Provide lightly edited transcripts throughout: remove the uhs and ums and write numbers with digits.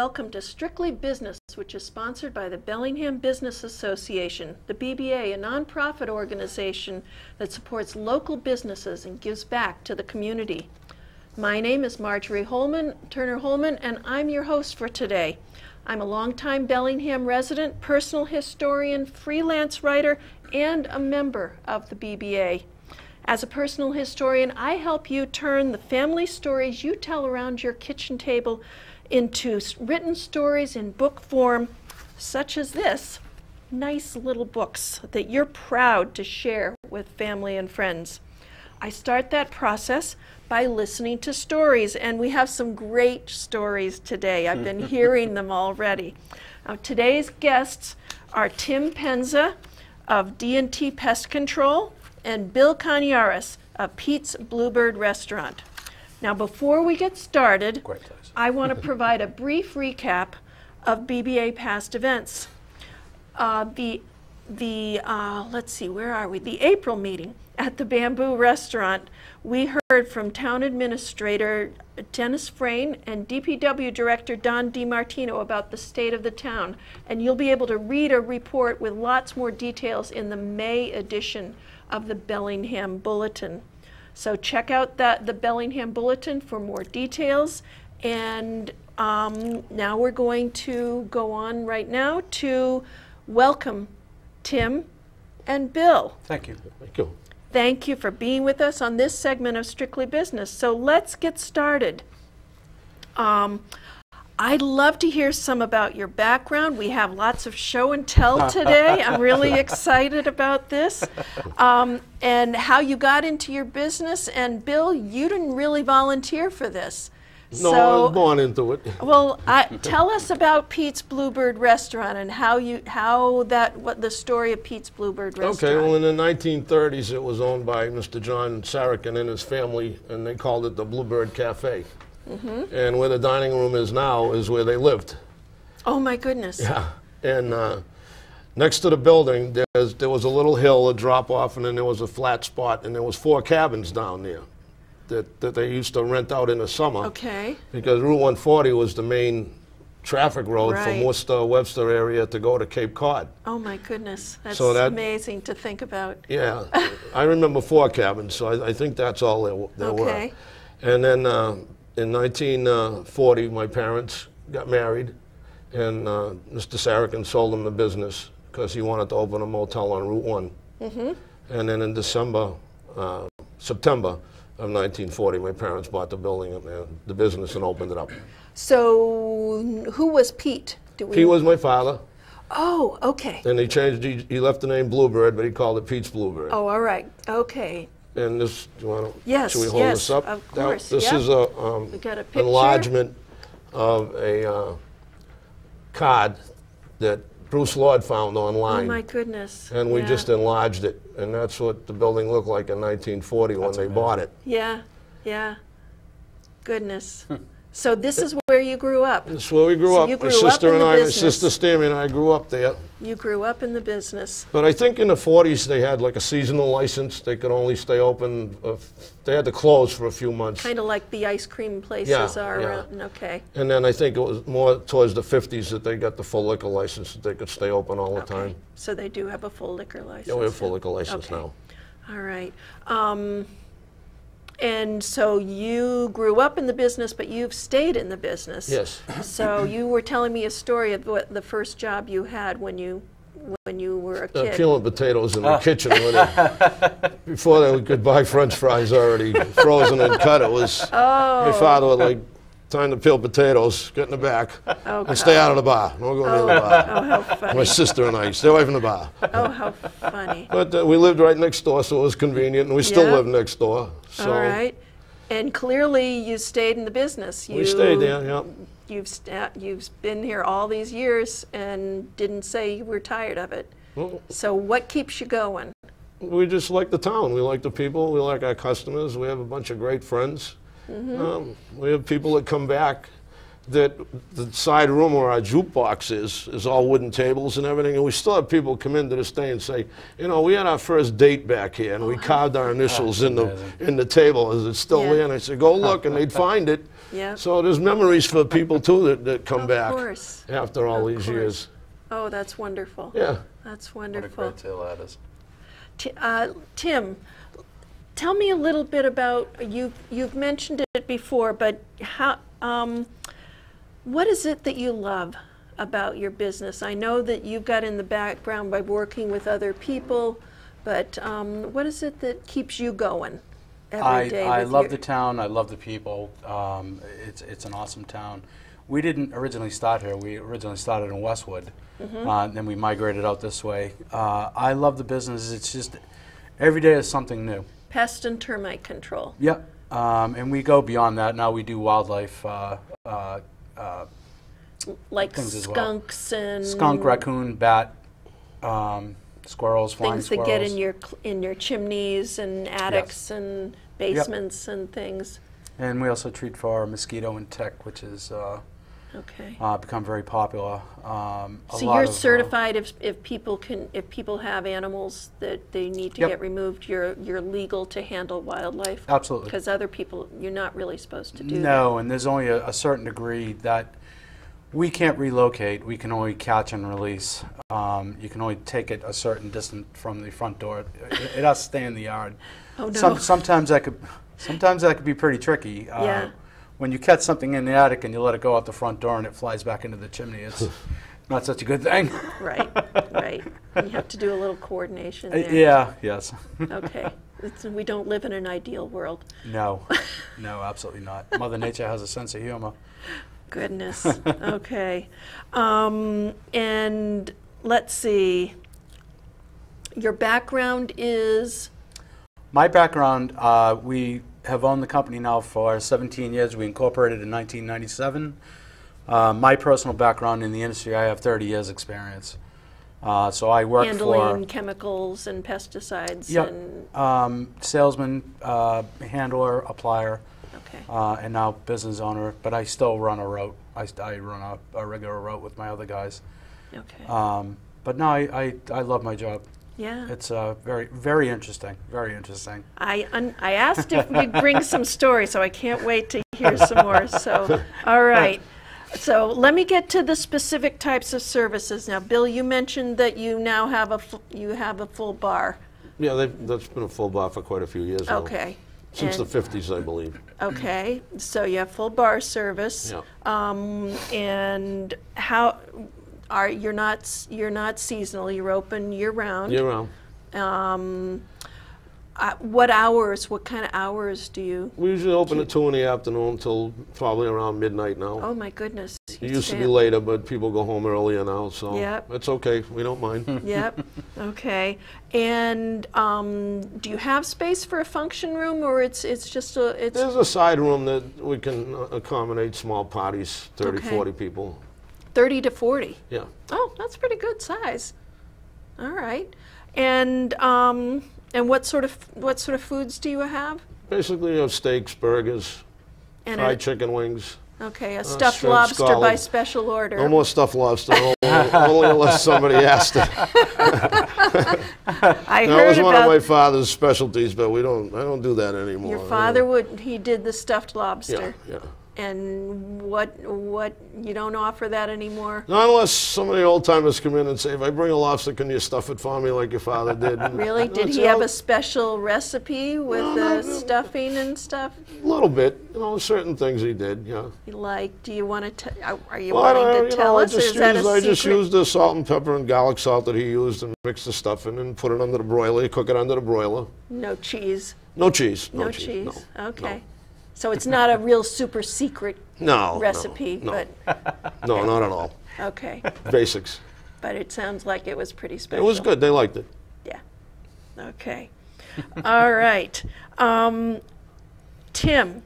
welcome to Strictly Business, which is sponsored by the Bellingham Business Association, the BBA, a nonprofit organization that supports local businesses and gives back to the community. My name is Marjorie Turner-Hollman, and I'm your host for today. I'm a longtime Bellingham resident, personal historian, freelance writer, and a member of the BBA. As a personal historian, I help you turn the family stories you tell around your kitchen table into written stories in book form, such as this, nice little books that you're proud to share with family and friends. I start that process by listening to stories, and we have some great stories today. I've been hearing them already. Now, today's guests are Tim Penza of D&T Pest Control and Bill Coniaris of Pete's Bluebird Restaurant. Now, before we get started, I want to provide a brief recap of BBA past events. Let's see, where are we? The April meeting at the Bamboo Restaurant, we heard from Town Administrator Dennis Frayne and DPW Director Don DiMartino about the state of the town. And you'll be able to read a report with lots more details in the May edition of the Bellingham Bulletin. So check out the Bellingham Bulletin for more details. And now we're going to go on right now to welcome Tim and Bill. Thank you. Thank you. Thank you for being with us on this segment of Strictly Business. So let's get started. I'd love to hear some about your background. We have lots of show and tell today. I'm really excited about this. And how you got into your business. And Bill, you didn't really volunteer for this. No, I was born into it. Well, tell us about Pete's Bluebird Restaurant and what the story of Pete's Bluebird Restaurant. Okay, well, in the 1930s, it was owned by Mr. John Saracen and his family, and they called it the Bluebird Cafe. Mm-hmm. And where the dining room is now is where they lived. Oh, my goodness. Yeah, and next to the building, there was a little hill, a drop-off, and then there was a flat spot, and there was 4 cabins down there that they used to rent out in the summer. Okay. Because Route 140 was the main traffic road Right. from Worcester, Webster area to go to Cape Cod. Oh, my goodness. That's So amazing to think about. Yeah, I remember 4 cabins, so I think that's all there Okay. were. And then in 1940, my parents got married, and Mr. Saracen sold them the business because he wanted to open a motel on Route 1. Mm-hmm. And then in September of 1940, my parents bought the building, the business, and opened it up. So who was Pete? Pete was my father. Oh, okay. And he changed, he left the name Bluebird, but he called it Pete's Bluebird. Oh, all right. Okay. And this, do you want to, Yes, should we hold yes, this up? of course, This yeah. is We got a an picture. enlargement of a card that Bruce Lord found online. Oh, my goodness. And we Yeah. just enlarged it, and that's what the building looked like in 1940 when they bought it. Yeah, yeah. Goodness. So this is where you grew up. That's where we grew So up. you My grew up sister in and the I, my business. sister Stammy and I grew up there. You grew up in the business. But I think in the 40s they had like a seasonal license. They could only stay open, they had to close for a few months. Kind of like the ice cream places Yeah, are yeah. around. Okay. And then I think it was more towards the 50s that they got the full liquor license, that they could stay open all the time. So they do have a full liquor license. Yeah, we have full liquor license Okay. now. All right. And so you grew up in the business, but you've stayed in the business. Yes. So you were telling me a story of what the first job you had when you were a kid. Peeling potatoes in the kitchen before they could buy French fries already frozen and cut. It was my father would like, time to peel potatoes, get in the back, and stay out of the bar. Don't go near the bar. Oh, how funny. My sister and I, stay away from the bar. Oh, how funny. But we lived right next door, so it was convenient, and we still Yeah. live next door. So All right. And clearly you stayed in the business. we stayed there, yeah. You've been here all these years and didn't say you were tired of it. Well, So what keeps you going? we just like the town. We like the people. We like our customers. We have a bunch of great friends. We have people that come back. That the side room where our jukebox is all wooden tables and everything, and we still have people come in to this day and say, you know, we had our first date back here, and we carved our initials in the table. Is it still Yeah. there? And I said, go look, and they'd find it. Yeah. So there's memories for people too that come back Of course. after all these course. years. Oh, that's wonderful. Yeah. That's What a wonderful. great tale that is. Tim, tell me a little bit about, you've mentioned it before, but how, what is it that you love about your business? I know that you've got in the background by working with other people, but what is it that keeps you going every day? I with love your- the town. I love the people. It's an awesome town. We didn't originally start here. We originally started in Westwood. Then we migrated out this way. I love the business. It's just every day is something new. Pest and termite control. Yep. And we go beyond that. Now we do wildlife, Like things as well. skunks and skunk, raccoon, bat, squirrels, flying things squirrels. that get in your chimneys and attics and basements and things. And we also treat for mosquito and tick, which is Okay. become very popular. So you're certified if people have animals that they need to Yep. get removed, you're legal to handle wildlife? Absolutely. Because other people, you're not really supposed to do that. No, and there's only a certain degree that we can't relocate. We can only catch and release. You can only take it a certain distance from the front door. It has to stay in the yard. Oh no. Sometimes that could be pretty tricky. Yeah. When you catch something in the attic and you let it go out the front door and it flies back into the chimney, it's not such a good thing. Right, right. You have to do a little coordination there. Yeah, yes. Okay. We don't live in an ideal world. No, no, absolutely not. Mother Nature has a sense of humor. Goodness. Okay. And let's see. Your background is? My background, we have owned the company now for 17 years. We incorporated in 1997. My personal background in the industry, I have 30 years experience. So I work handling for chemicals and pesticides. Yep. And Salesman, handler, applier, okay. and now business owner. But I still run a route. I run a regular route with my other guys. Okay. But no, I love my job. Yeah. It's very, very interesting. Very interesting. I asked if you'd bring some stories, so I can't wait to hear some more. So, all right. So let me get to the specific types of services now. Bill, you mentioned that you now have a full bar. Yeah, that's been a full bar for quite a few years now. Okay. Since And- the 50s, I believe. Okay. So you have full bar service. Yeah. And how are you're not seasonal? You're open year round. Year round. What hours? What kind of hours do you? We usually open at 2 in the afternoon till probably around midnight now. Oh my goodness! It used to be later, but people go home earlier now, so Yep. it's okay. We don't mind. Yep. Okay. And do you have space for a function room, or it's just it's? There's a side room that we can accommodate small parties, 30, Okay. 40 people. 30 to 40. Yeah. Oh, that's pretty good size. All right. And what sort of foods do you have? Basically, steaks, burgers, And fried chicken wings. okay, a stuffed shrimp lobster by scallop. special order. No more stuffed lobster, only unless somebody asked it. I That heard was one of about my father's specialties, but I don't do that anymore. your father he did the stuffed Yeah, lobster. yeah. And what you don't offer that anymore? Not unless some of the old timers come in and say, if I bring a lobster, can you stuff it for me like your father did? Really? Did he have a special recipe with the stuffing and stuff? A little bit, certain things he did, yeah. Like, do you want to? Are you Well, wanting to tell us, or is that a I just secret? used the salt and pepper and garlic salt that he used and mixed the stuff in and put it under the broiler. You cook it under the broiler. No cheese. No cheese. No cheese. No, Okay. So it's not a real super secret no recipe, no, but no, not at all. okay. Basics. But it sounds like it was pretty special. It was good. They liked it. Yeah. Okay. All right. Tim,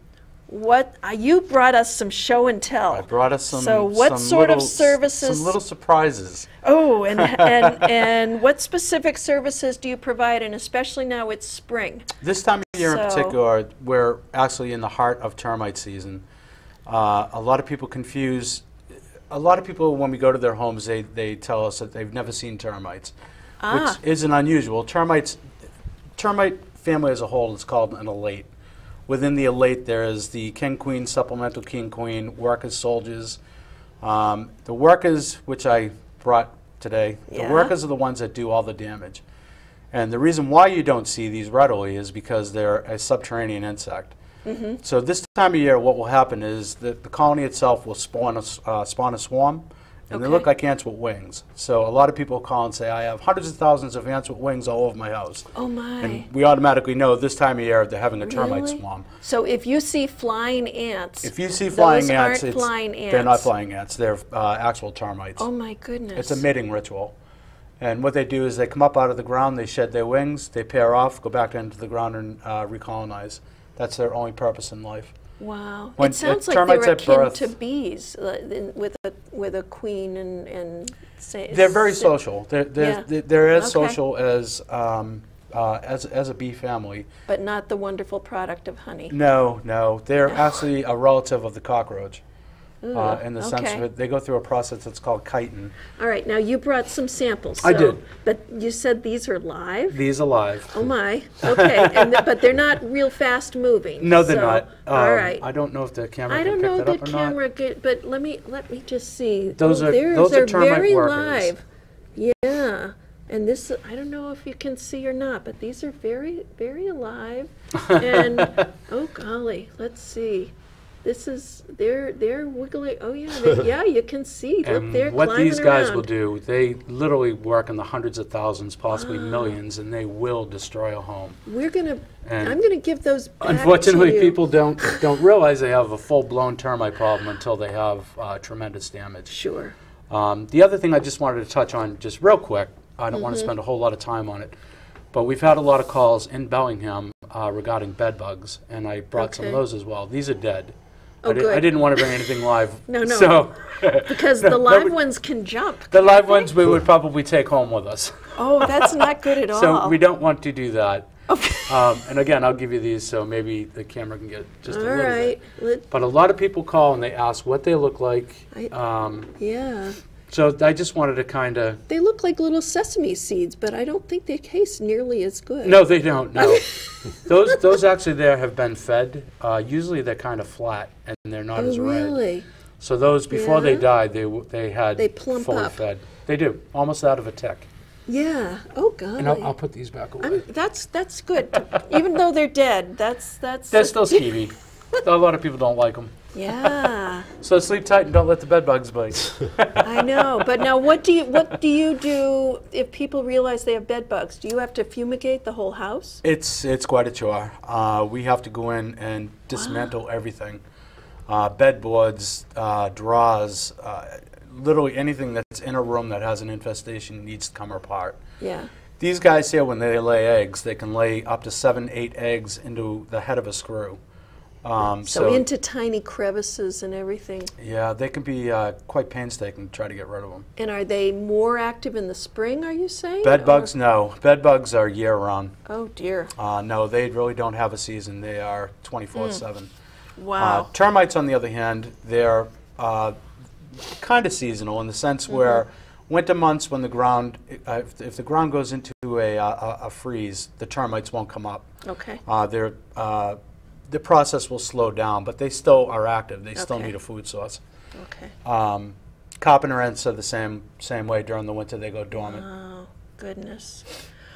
what you brought us some show and tell. I brought us some. So what some sort of little- services? Some little surprises. Oh, and what specific services do you provide, and especially now it's spring? This time of year in So- particular, we're actually in the heart of termite season. A lot of people confuse. A lot of people, when we go to their homes, they tell us that they've never seen termites, which isn't unusual. Termite family as a whole is called an elate. Within the elite, there is the King Queen, Supplemental King Queen, Workers, Soldiers. The workers, which I brought today, the workers are the ones that do all the damage. And the reason why you don't see these readily is because they're a subterranean insect. So this time of year, what will happen is that the colony itself will spawn a swarm, and they look like ants with wings. So a lot of people call and say, I have hundreds of thousands of ants with wings all over my house. Oh my. And we automatically know this time of year they're having a termite swarm. So if you see flying ants, if you see flying ants, they're not flying ants. They're actual termites. Oh my goodness. It's a mating ritual. And what they do is they come up out of the ground, they shed their wings, they pair off, go back into the ground and recolonize. That's their only purpose in life. Wow. When it sounds like they're akin to bees with a queen and say, they're very social. They're as social as a bee family. But not the wonderful product of honey. No, no. They're actually a relative of the cockroach. In the sense of it, they go through a process that's called chitin. All right, now you brought some samples. I did. But you said these are live? These are live. Oh my, okay, but they're not real fast moving. No, they're not. All right. I don't know if the camera I can don't pick know that up the or not. camera could, but let me just see. Those are termite very workers. live. Yeah. And this, I don't know if you can see or not, but these are very, very alive. And oh golly, let's see. This is they're wiggling. Oh yeah, yeah, you can see. Look, they're what climbing these guys around. will do, they literally work in the hundreds of thousands, possibly millions, and they will destroy a home. I'm gonna give those back Unfortunately, to you. people don't realize they have a full-blown termite problem until they have tremendous damage. Sure. The other thing I just wanted to touch on, just real quick. I don't want to spend a whole lot of time on it, but we've had a lot of calls in Bellingham regarding bed bugs, and I brought some of those as well. These are dead. Oh, I didn't want to bring anything live. No. So because the live ones can jump. The live ones we would probably take home with us. Oh, that's not good at all. So we don't want to do that. Okay. And again, I'll give you these so maybe the camera can get just a little right. bit. But a lot of people call and they ask what they look like. Yeah. So I just wanted to kind of... They look like little sesame seeds, but I don't think they taste nearly as good. No, they don't, no. those actually there have been fed. Usually they're kind of flat and they're not as red. Really? So those, before they died, they plump fully up. fed. They do, almost out of a tick. Yeah. Oh, golly. And I'll put these back away. That's good. Even though they're dead, that's... They're still skeevy. A lot of people don't like them. Yeah. So sleep tight and don't let the bed bugs bite. I know. But now what do you do if people realize they have bed bugs? Do you have to fumigate the whole house? It's quite a chore. We have to go in and dismantle everything. Bedboards, drawers, literally anything that's in a room that has an infestation needs to come apart. Yeah. These guys here, when they lay eggs, they can lay up to 7, 8 eggs into the head of a screw. So into tiny crevices and everything. Yeah, they can be quite painstaking to try to get rid of them. And are they more active in the spring, are you saying? Bed bugs, no. Bed bugs are year-round. Oh, dear. No, they really don't have a season. They are 24/7. Wow. Termites, on the other hand, they're kind of seasonal in the sense where winter months when the ground, if the ground goes into a freeze, the termites won't come up. Okay. The process will slow down, but they still are active. They still need a food source. Okay. Carpenter ants are the same way. During the winter, they go dormant. Oh, goodness.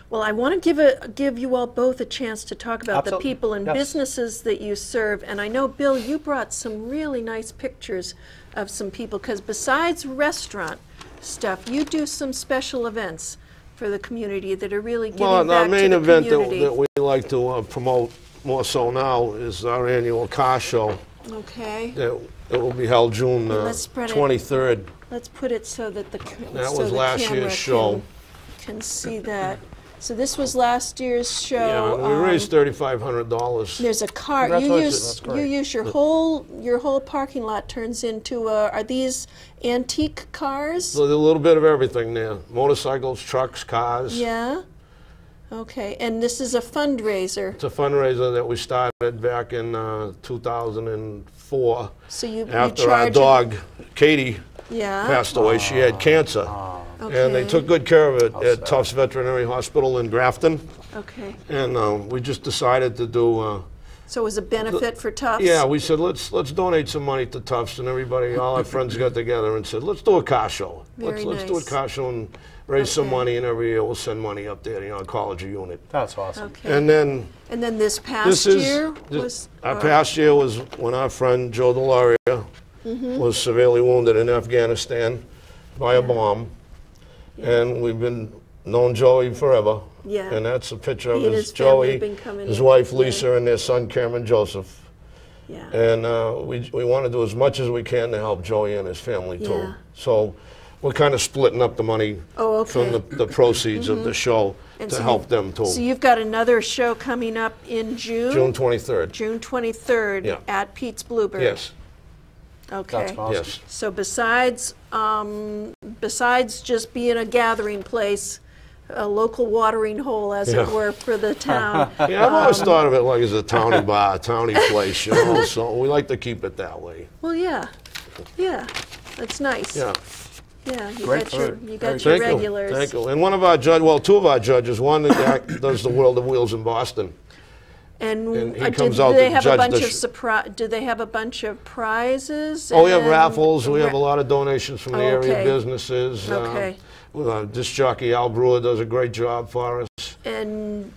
Well, I want to give you all both a chance to talk about the people and businesses that you serve. And I know, Bill, you brought some really nice pictures of some people, because besides restaurant stuff, you do some special events for the community that are really giving back to the community. Well, the main event that we like to promote more so now is our annual car show. Okay. It will be held June 23rd. Let's put it so that that was last year's show. Can see that. So this was last year's show. Yeah, we raised $3,500. There's a car. You use your whole parking lot turns into are these antique cars? So there's a little bit of everything there: motorcycles, trucks, cars. Yeah. Okay, and this is a fundraiser. It's a fundraiser that we started back in 2004. So after our dog Katie passed away, she had cancer. Okay. And they took good care of it at Tufts Veterinary Hospital in Grafton. Okay. And we just decided to do So it was a benefit for Tufts? Yeah, we said, let's donate some money to Tufts, and everybody, all our friends got together and said, let's do a car show. Very Let's do a nice. car show and raise some Okay. money, and every year we'll send money up there to the oncology unit. That's awesome. Okay. And then this past year was? our past year was when our friend Joe DeLaria was severely wounded in Afghanistan by a bomb. And we've been known Joey forever. Yeah. And that's a picture of He and his his family Joey, have been coming his in. wife Lisa, and their son Cameron Joseph. Yeah. And we want to do as much as we can to help Joey and his family too. Yeah. So we're kind of splitting up the money Oh, okay. from the proceeds of the show And to so help them too. So you've got another show coming up in June? June 23rd. June 23rd Yeah. at Pete's Bluebird? Yes. Okay. That's awesome. Yes. So besides just being a gathering place, a local watering hole, as it Yeah. were, for the town. Yeah, I've always thought of it like as a towny bar, a towny place, you know, so we like to keep it that way. Well, yeah, that's nice. Yeah. Yeah, you Great got your food. you Very got your Thank you. regulars. Thank you. And one of our judges, well, two of our judges, one that does the World of Wheels in Boston. And he do comes out they to have a judge bunch the do they have a bunch of prizes? Oh, we have and- raffles. We have a lot of donations from the area Okay. businesses. Okay. Disc jockey Al Brewer does a great job for us. And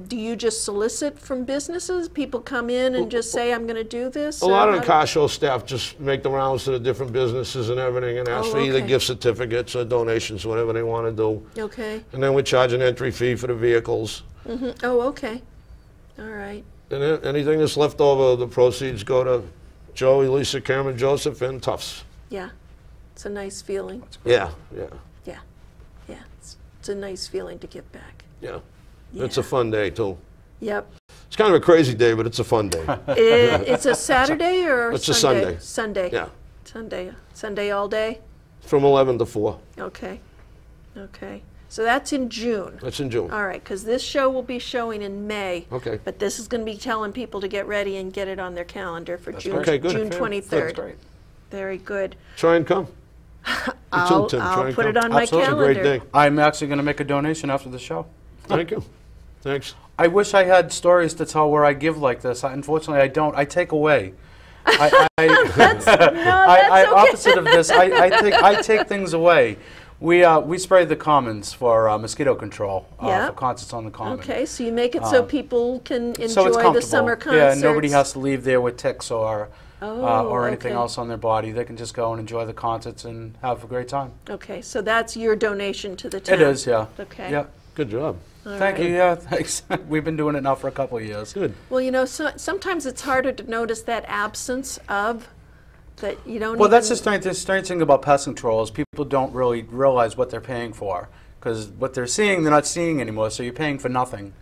do you just solicit from businesses? People come in and just say, "I'm going to do this." A lot of the car show staff just make the rounds to the different businesses and everything and ask for either okay. gift certificates or donations, whatever they want to do. Okay. And then we charge an entry fee for the vehicles. Oh, okay. All right. And then anything that's left over, the proceeds go to Joey, Lisa, Cameron, Joseph, and Tufts. Yeah, it's a nice feeling. Yeah, yeah, Yeah, yeah. It's a nice feeling to give back. yeah. It's a fun day, too. Yep. It's kind of a crazy day, but it's a fun day. It's a Saturday or It's a Sunday? Sunday. Sunday. Yeah, Sunday all day? from 11 to 4. Okay. Okay. So that's in June. That's in June. All right, because this show will be showing in May. Okay. But this is going to be telling people to get ready and get it on their calendar for June, Okay, good. June Good. 23rd. That's great. Very good. Try and come. I'll Tim, try I'll and put it come. on my Absolutely. It's a calendar. great day. I'm actually going to make a donation after the show. Thank you. Thanks. I wish I had stories to tell where I give like this. Unfortunately, I don't. I take away. That's okay. Opposite of this, I take things away. We spray the commons for mosquito control Yeah. for concerts on the common. Okay, so you make it so people can So it's enjoy the comfortable. summer concerts. Yeah, nobody has to leave there with ticks or anything okay. else on their body. They can just go and enjoy the concerts and have a great time. Okay, so that's your donation to the town. It is, yeah. Okay. Yeah. Good job. All Thank right. you. Yeah, thanks. We've been doing it now for a couple of years. Good. Well, you know, sometimes it's harder to notice that absence of that you don't. Well, that's even, the strange thing about pest control is people don't really realize what they're paying for, because what they're seeing, they're not seeing anymore. So you're paying for nothing.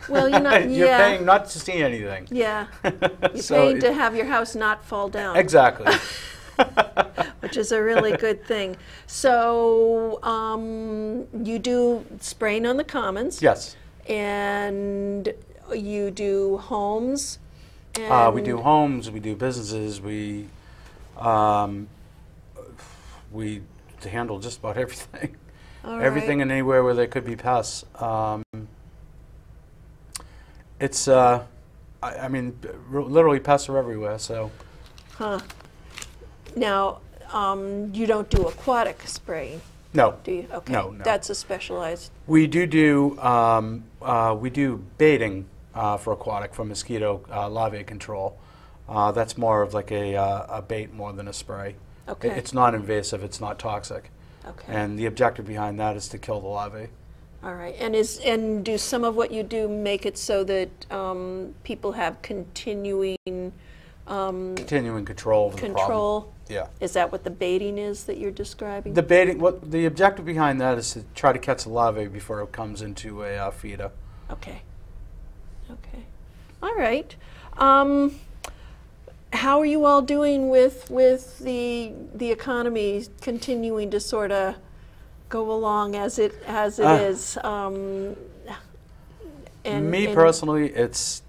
Well, you're not. You're yeah. paying not to see anything. Yeah. You're So paying it- to have your house not fall down. Exactly. Which is a really good thing. So you do spraying on the commons. Yes. And you do homes. And We do homes. We do businesses. We handle just about everything. All Everything right. and anywhere where there could be pests. It's I mean, literally pests are everywhere. So. Huh. Now, you don't do aquatic spraying, No. do you? Okay. No, no. That's a specialized. We do baiting for aquatic, for mosquito larvae control. That's more of like a bait more than a spray. Okay. It's not invasive. It's not toxic. Okay. And the objective behind that is to kill the larvae. All right. And do some of what you do make it so that people have continuing Continuing control of the problem. control? Yeah. Is that what the baiting is that you're describing? The baiting. What the objective behind that is to try to catch the larvae before it comes into a feeder. Okay. Okay. All right. How are you all doing with the economy continuing to sort of go along as it is? Me personally, it's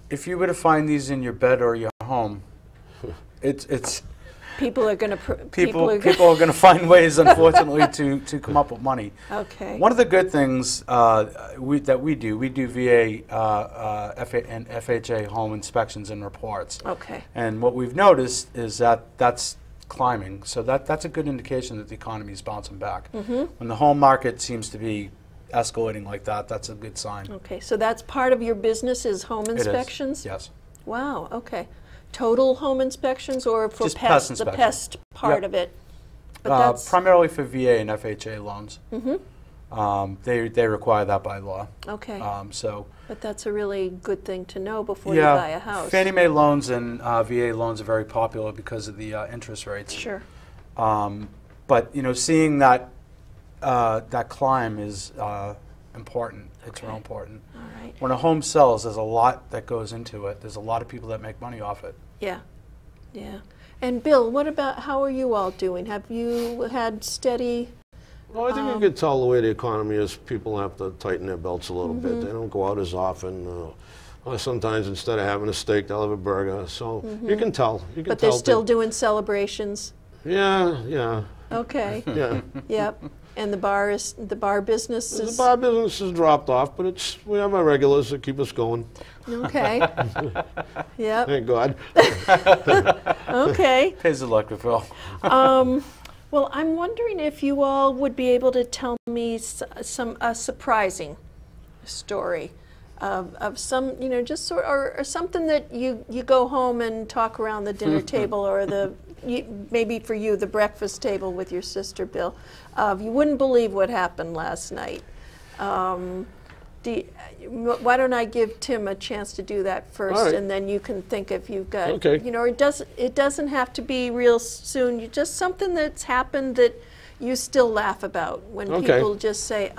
if you were to find these in your bed or your home, it's People are going to People are going to find ways, unfortunately, to come up with money. Okay. One of the good things that we do VA and FHA home inspections and reports. Okay. And what we've noticed is that that's climbing. So that's a good indication that the economy is bouncing back. When the home market seems to be escalating like that, that's a good sign. Okay, so that's part of your business is home inspections? It is, yes. Wow, okay. Total home inspections or for Just pest, pest the inspection. pest part of it? But that's primarily for VA and FHA loans. They require that by law. okay. But that's a really good thing to know before you buy a house. Fannie Mae loans and VA loans are very popular because of the interest rates. Sure. But seeing that that climb is important. It's real important. All right. When a home sells, there's a lot that goes into it. There's a lot of people that make money off it. Yeah, yeah. And Bill, what about, how are you all doing? Have you had steady? Well, I think you can tell the way the economy is. People have to tighten their belts a little bit. They don't go out as often. Sometimes instead of having a steak, they'll have a burger. So you can tell. You can But tell they're still doing celebrations? Yeah. Okay. Yeah. Yep. And the bar business is? The bar business has dropped off, but we have our regulars that keep us going. Okay. Yep. Thank God. Okay. Pays the electric bill. Well, I'm wondering if you all would be able to tell me a surprising story of some, just sort or something that you go home and talk around the dinner table or maybe for you the breakfast table with your sister Bill. You wouldn't believe what happened last night. Why don't I give Tim a chance to do that first, right. and then you can think if you've got, Okay. it doesn't have to be real soon. Just something that's happened that you still laugh about when people just say,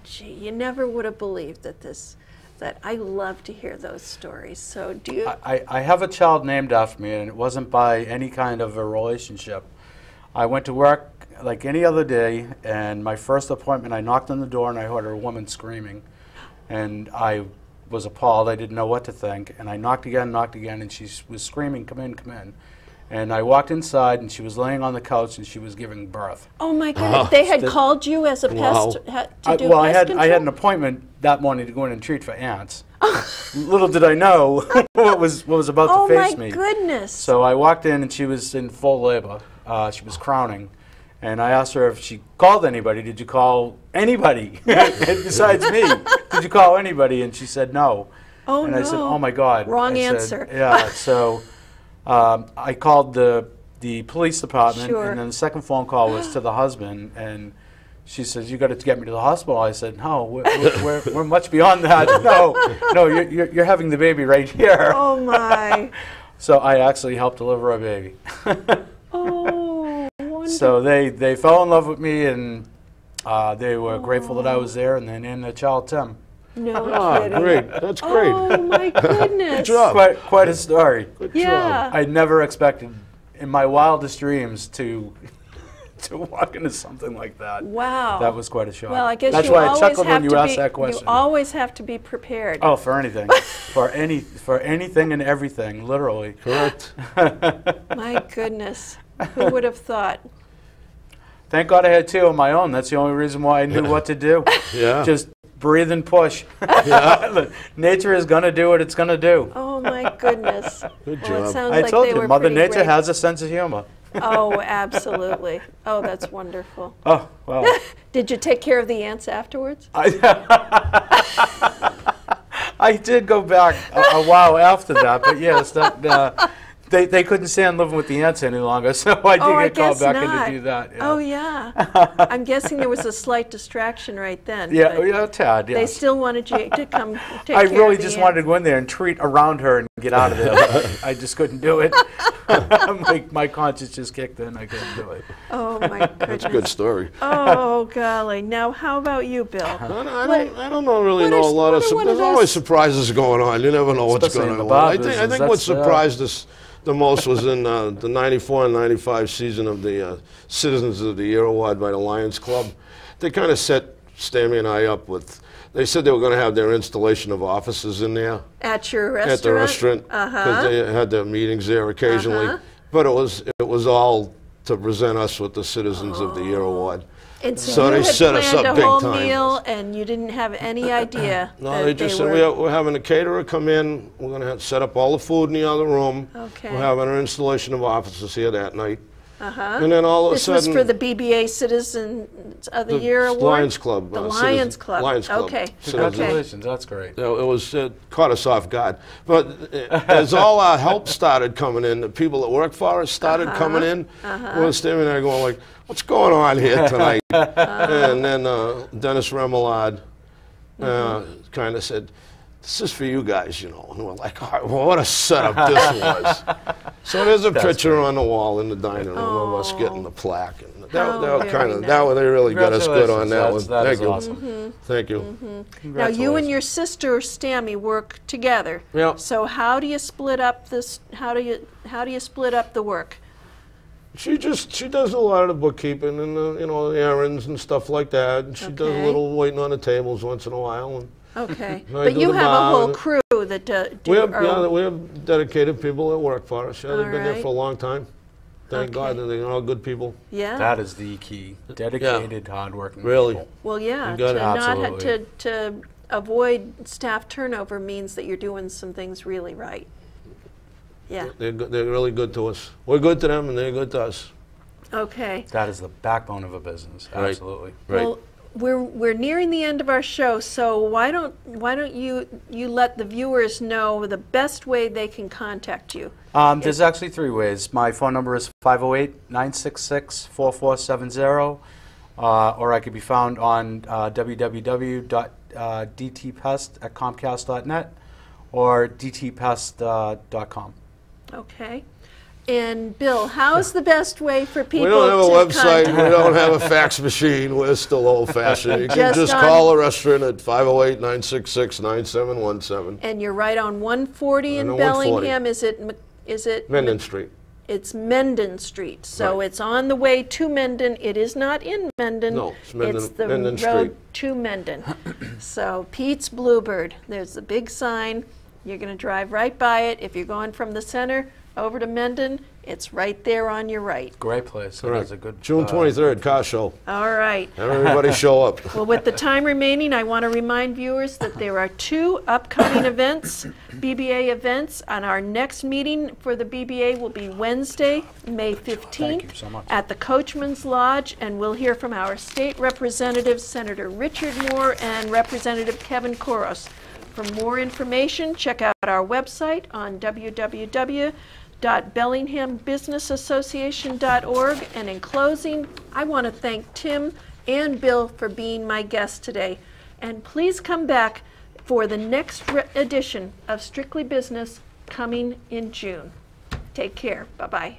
gee, you never would have believed that I love to hear those stories. So do you? I have a child named after me, and it wasn't by any kind of a relationship. I went to work like any other day, and my first appointment, I knocked on the door and I heard a woman screaming. And I was appalled. I didn't know what to think. And I knocked again, and she was screaming, "Come in, come in." And I walked inside, and she was laying on the couch, and she was giving birth. Oh my God! They had called you as a pest to do pest control? I had an appointment that morning to go in and treat for ants. Little did I know what was about to face me. Oh my goodness! So I walked in, and she was in full labor. She was crowning. And I asked her if she called anybody. Did you call anybody besides me? Did you call anybody? And she said no. Oh, and no. I said, oh my God. Wrong I answer. Said, yeah. So I called the police department, Sure. and then the second phone call was to the husband, and she says, "You got to get me to the hospital." I said, "No, we're much beyond that. No, you're having the baby right here." Oh my! So I actually helped deliver a baby. Oh, wonderful. So they fell in love with me, and they were grateful that I was there, and they named their child Tim. No kidding. Great. That's great. Oh my goodness! Good job. Quite a story. Good Yeah. job. I never expected, in my wildest dreams, to walk into something like that. Wow. That was quite a shock. Well, I guess that's you why I always chuckled have when you to asked be. that question. You always have to be prepared. Oh, for anything, for anything and everything, literally. Correct. My goodness, who would have thought? Thank God I had two of my own. That's the only reason why I knew what to do. Yeah. Just breathe and push. Nature is going to do what it's going to do. Oh my goodness. Good Well, it job. sounds I like told they you, were Mother pretty Nature great. has a sense of humor. Oh, absolutely. Oh, that's wonderful. Oh, well. Did you take care of the ants afterwards? I did go back a while after that, but yes, they couldn't stand living with the ants any longer, so I did get called back in to do that. Yeah. Oh, yeah. I'm guessing there was a slight distraction right then. Yeah, but yeah, tad, yes. They still wanted you to come take I care really of the just ants. wanted to go in there and treat around her and get out of there. But I just couldn't do it. my conscience just kicked in. I couldn't do it. Oh, my goodness. That's a good story. Oh, golly. Now, how about you, Bill? I don't really what know are- a lot what of. are one There's of always those- surprises going on. You never know what's Especially going in the on. bar I think business, what that's, surprised us the most was in the 94 and 95 season of the Citizens of the Year Award by the Lions Club. They kind of set Stammy and I up with. They said they were going to have their installation of offices in there At your restaurant? at the restaurant because they had their meetings there occasionally. But it was all to present us with the Citizens of the Year award. And So you they had set us planned up a big whole time. meal, and you didn't have any idea. No, that they just said, we're having a caterer come in, we're going to set up all the food in the other room. Okay. We're having an installation of offices here that night. Uh-huh. And then all of a This sudden... was for the BBA Citizens of the Year award? Lions Club. The Lions Club. Lions Club. Okay. Congratulations, that's great. It was caught us off guard. But as all our help started coming in, the people that work for us started coming in, we were standing there going like, what's going on here tonight? And then Dennis Remillard kind of said, this is for you guys, you know. And we're like, all right, well, what a setup this was. So there's a picture on the wall in the dining room of us getting the plaque. And they really got us good on that one. That Thank is you. awesome. Thank you. Now, you and your sister Stammy work together. Yeah. So how do you split up this? How do you split up the work? She does a lot of the bookkeeping and the errands and stuff like that. And she does a little waiting on the tables once in a while. And Okay, I but do you the have a whole bar. crew that do. we have dedicated people that work for us. Yeah, they've been there Alright. for a long time. Thank God, and they're all good people. Yeah. That is the key. Dedicated, hardworking Really. people. Well, yeah. You got To it. not Absolutely. to avoid staff turnover means that you're doing some things really right. Yeah. They're really good to us. We're good to them, and they're good to us. Okay. That is the backbone of a business. Right. Absolutely. Right. Well, we're nearing the end of our show, so why don't you let the viewers know the best way they can contact you? There's actually 3 ways. My phone number is 508-966-4470, or I could be found on www.dtpest@comcast.net or dtpest.com. Okay. And Bill, how's the best way for people We don't have a to website. contact? We don't have a fax machine. We're still old-fashioned. You can Just just on- call the restaurant at 508-966-9717. And you're right on 140 in Right on 140. Bellingham. Is it? Menden Street. It's Menden Street. So Right. it's on the way to Menden. It is not in Menden. No, it's Menden- It's the Menden road Street. to Menden. So Pete's Bluebird. There's the big sign. You're going to drive right by it. If you're going from the center over to Menden, it's right there on your right. Great place. It has a good. June 23rd, car show. All right. Have everybody show up. Well, with the time remaining, I want to remind viewers that there are 2 upcoming events, BBA events, and our next meeting for the BBA will be Wednesday, May 15th Thank you so much. at the Coachman's Lodge, and we'll hear from our state representatives, Senator Richard Moore and Representative Kevin Koros. For more information, check out our website on www.bellinghambusinessassociation.org. And in closing, I want to thank Tim and Bill for being my guests today. And please come back for the next edition of Strictly Business coming in June. Take care. Bye-bye.